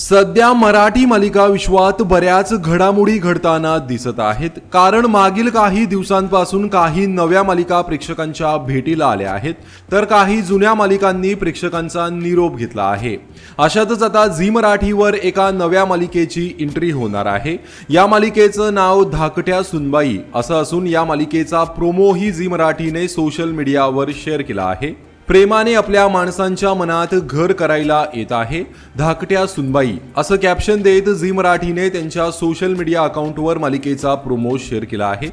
सध्या मराठी मालिका विश्वात बऱ्याच घडामोडी घडताना दिसत आहेत। कारण मागील काही दिवसांपासून काही नव्या मालिका प्रेक्षकांच्या भेटीला आल्या आहेत, तर काही जुन्या मालिकांनी प्रेक्षकांचा निरोप घेतला आहे। अशातच आता झी मराठीवर एका नव्या मालिकेची एंट्री होणार आहे। या मालिकेचं नाव धाकट्या सुनबाई असं असून या मालिकेचा प्रोमोही झी मराठीने सोशल मीडियावर शेअर केला आहे। प्रेमाने आपल्या माणसांच्या मनात घर करायला येत आहे धाकट्या सुनबाई असं कॅप्शन देत झी मराठीने त्यांच्या सोशल मीडिया अकाउंटवर मालिकेचा प्रोमो शेअर केला आहे।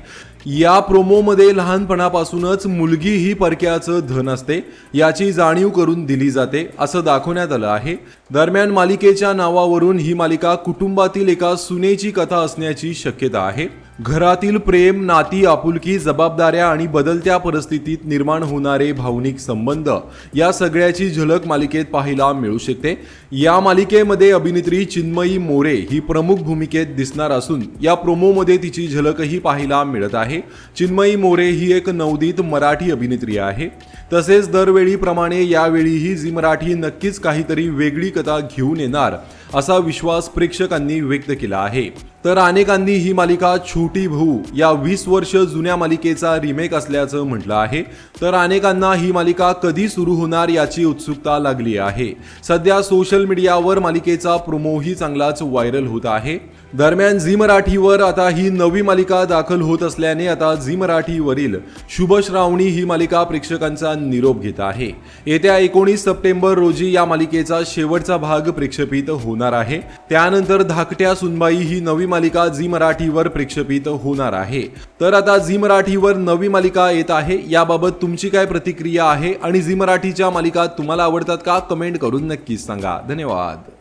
या प्रोमोमध्ये लहानपणापासूनच मुलगी ही परक्याचं धन असते याची जाणीव करून दिली जाते असं दाखवण्यात आलं आहे। दरम्यान मालिकेच्या नावावरून ही मालिका कुटुंबातील एका सुनेची कथा असण्याची शक्यता आहे। घरातील प्रेम, नाती, आपुलकी, जबाबदाऱ्या आणि बदलत्या परिस्थितीत निर्माण होणारे भावनिक संबंध या सगळ्याची झलक मालिकेत पाहायला मिळू शकते। या मालिकेमध्ये अभिनेत्री चिन्मयी मोरे ही प्रमुख भूमिकेत दिसणार असून या प्रोमोमध्ये तिची झलकही पाहायला मिळत आहे। चिन्मयी मोरे ही एक नवोदित मराठी अभिनेत्री आहे। तसेच दरवेळीप्रमाणे यावेळीही झी मराठी नक्कीच काहीतरी वेगळी कथा घेऊन येणार असा विश्वास प्रेक्षकांनी व्यक्त केला आहे। तर अनेकांनी ही मालिका छोटी भाऊ या 20 वर्ष जुन्या मालिकेचा रिमेक असल्याचं म्हटलं आहे। तर अनेकांना ही मालिका कधी सुरू होणार याची उत्सुकता लागली आहे। सध्या सोशल मीडियावर मालिकेचा प्रोमोही चांगलाच व्हायरल होत आहे। दरम्यान झी मराठीवर आता ही नवी मालिका दाखल होत असल्याने आता झी मराठीवरील शुभ श्रावणी ही मालिका प्रेक्षकांचा निरोप घेत आहे। येत्या 19 सप्टेंबर रोजी या मालिकेचा शेवटचा भाग प्रक्षेपित होणार आहे। त्यानंतर धाकट्या सुनबाई ही नवी मालिका झी मराठीवर प्रक्षेपित होणार आहे। तर आता झी मराठीवर नवी मालिका येत आहे, याबाबत तुमची काय प्रतिक्रिया आहे आणि झी मराठीच्या मालिका तुम्हाला आवडतात का? कमेंट करून नक्कीच सांगा। धन्यवाद।